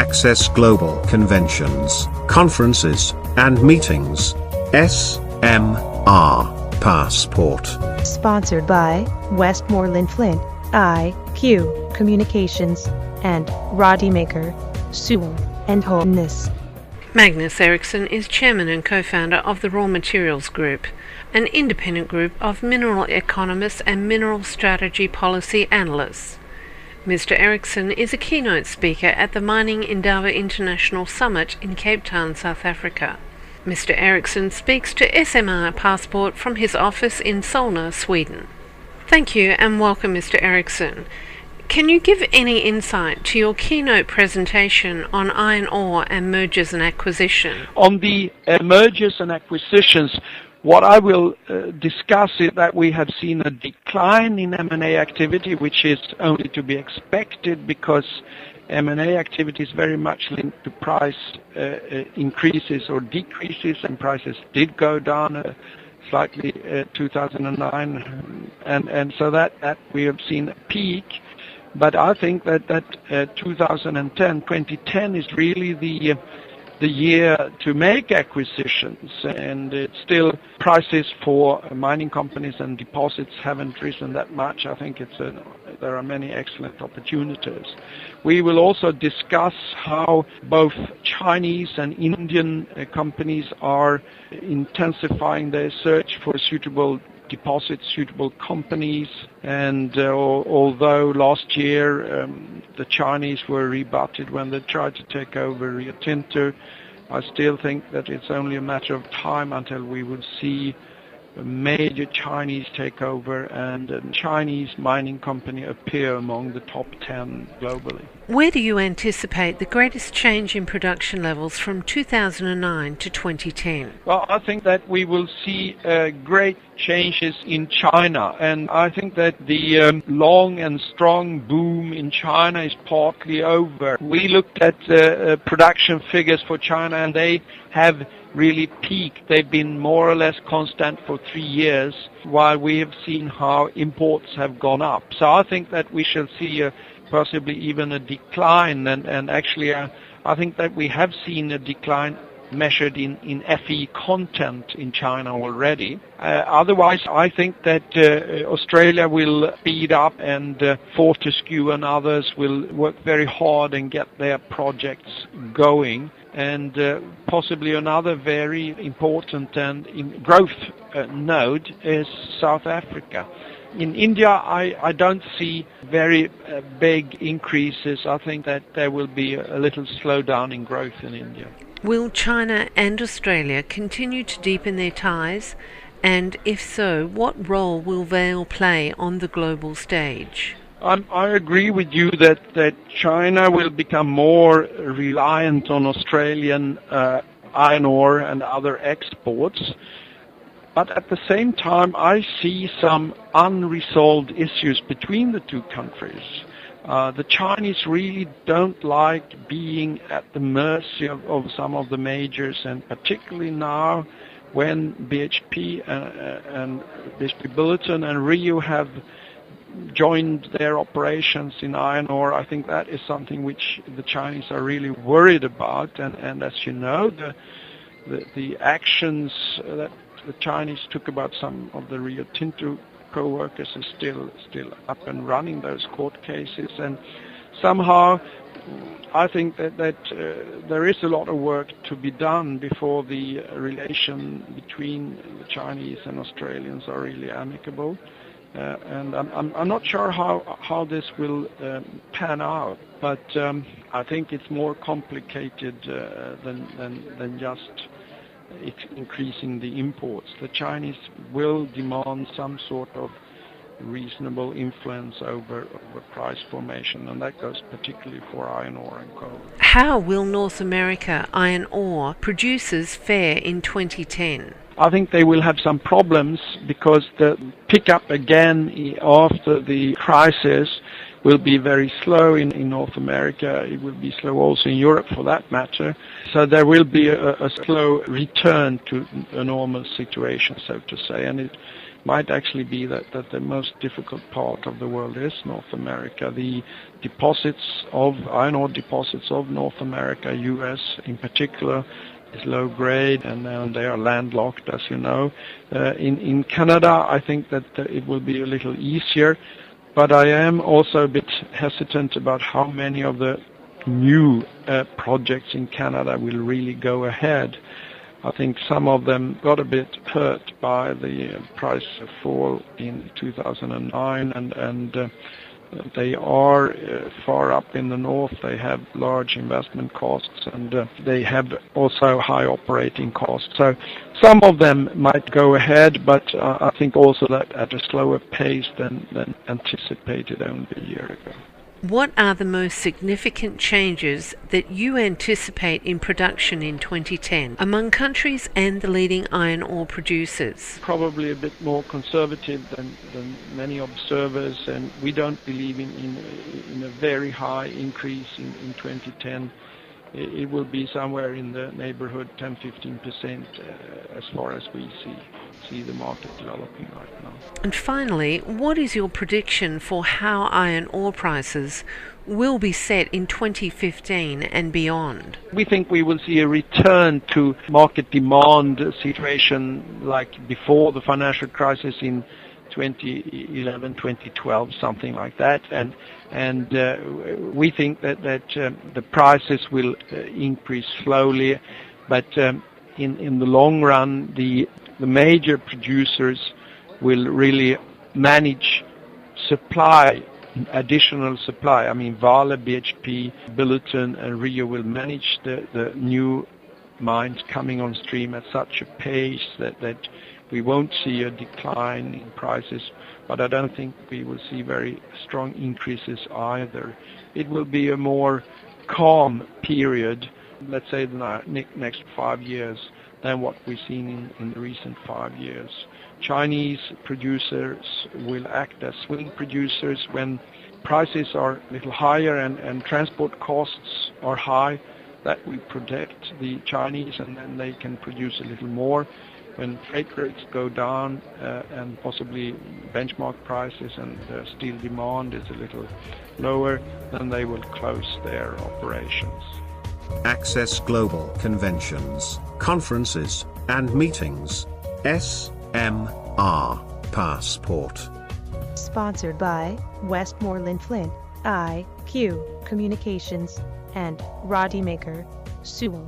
access global conventions, conferences, and meetings. SMR Passport. Sponsored by Westmoreland Flint, IQ Communications, and Roddymaker, Sewell and Holness. Magnus Eriksson is chairman and co-founder of the Raw Materials Group, an independent group of mineral economists and mineral strategy policy analysts. Mr. Eriksson is a keynote speaker at the Mining Indaba International Summit in Cape Town, South Africa. Mr. Eriksson speaks to SMR Passport from his office in Solna, Sweden. Thank you and welcome, Mr. Eriksson. Can you give any insight to your keynote presentation on iron ore and mergers and acquisition? On the mergers and acquisitions, what I will discuss is that we have seen a decline in M&A activity, which is only to be expected because M&A activity is very much linked to price increases or decreases, and prices did go down slightly 2009, and so that we have seen a peak. But I think that 2010 is really the year to make acquisitions, and it's still prices for mining companies and deposits haven't risen that much. I think there are many excellent opportunities. We will also discuss how both Chinese and Indian companies are intensifying their search for suitable deposits, suitable companies, and although last year the Chinese were rebutted when they tried to take over Rio Tinto, I still think that it's only a matter of time until we will see a major Chinese takeover and a Chinese mining company appear among the top 10 globally. Where do you anticipate the greatest change in production levels from 2009 to 2010? Well, I think that we will see great changes in China, and I think that the long and strong boom in China is partly over. We looked at production figures for China, and they have really peaked. They've been more or less constant for 3 years, while we have seen how imports have gone up. So I think that we shall see possibly even a decline, and actually I think that we have seen a decline measured in Fe content in China already. Otherwise, I think that Australia will speed up, and Fortescue and others will work very hard and get their projects going. And possibly another very important and growth node is South Africa. In India, I don't see very big increases. I think that there will be a little slowdown in growth in India. Will China and Australia continue to deepen their ties? And if so, what role will they play on the global stage? I agree with you that China will become more reliant on Australian iron ore and other exports. But at the same time, I see some unresolved issues between the two countries. The Chinese really don't like being at the mercy of some of the majors, and particularly now when BHP and BHP Billiton and Rio have joined their operations in iron ore. I think that is something which the Chinese are really worried about, and as you know, the actions that the Chinese took about some of the Rio Tinto co-workers is still up and running, those court cases, and somehow I think that there is a lot of work to be done before the relation between the Chinese and Australians are really amicable. And I'm not sure how this will pan out, but I think it's more complicated than just increasing the imports. The Chinese will demand some sort of reasonable influence over price formation, and that goes particularly for iron ore and coal. How will North America iron ore producers fare in 2010? I think they will have some problems because the pickup again after the crisis will be very slow in North America. It will be slow also in Europe for that matter. So there will be a slow return to a normal situation, so to say. And might actually be that the most difficult part of the world is North America. The deposits of iron ore deposits of North America, US in particular, is low grade, and they are landlocked, as you know. In Canada, I think that it will be a little easier, but I am also a bit hesitant about how many of the new projects in Canada will really go ahead. I think some of them got a bit hurt by the price fall in 2009, and they are far up in the north. They have large investment costs, and they have also high operating costs. So some of them might go ahead, but I think also that at a slower pace than anticipated only a year ago. What are the most significant changes that you anticipate in production in 2010 among countries and the leading iron ore producers? Probably a bit more conservative than many observers, and we don't believe in a very high increase in 2010. It will be somewhere in the neighborhood 10-15% as far as we see the market developing right now. And finally, what is your prediction for how iron ore prices will be set in 2015 and beyond? We think we will see a return to market demand situation like before the financial crisis in 2011, 2012, something like that, and we think that the prices will increase slowly, but in the long run, the major producers will really manage supply, additional supply. I mean, Vale, BHP, Billiton, and Rio will manage the new mines coming on stream at such a pace that we won't see a decline in prices, but I don't think we will see very strong increases either. It will be a more calm period, let's say the next 5 years, than what we've seen in the recent 5 years. Chinese producers will act as swing producers when prices are a little higher and transport costs are high. That will protect the Chinese, and then they can produce a little more. When freight rates go down and possibly benchmark prices and steel demand is a little lower, then they will close their operations. Access global conventions, conferences, and meetings. SMR Passport. Sponsored by Westmoreland Flint, IQ Communications, and Roddy Maker, Sewell.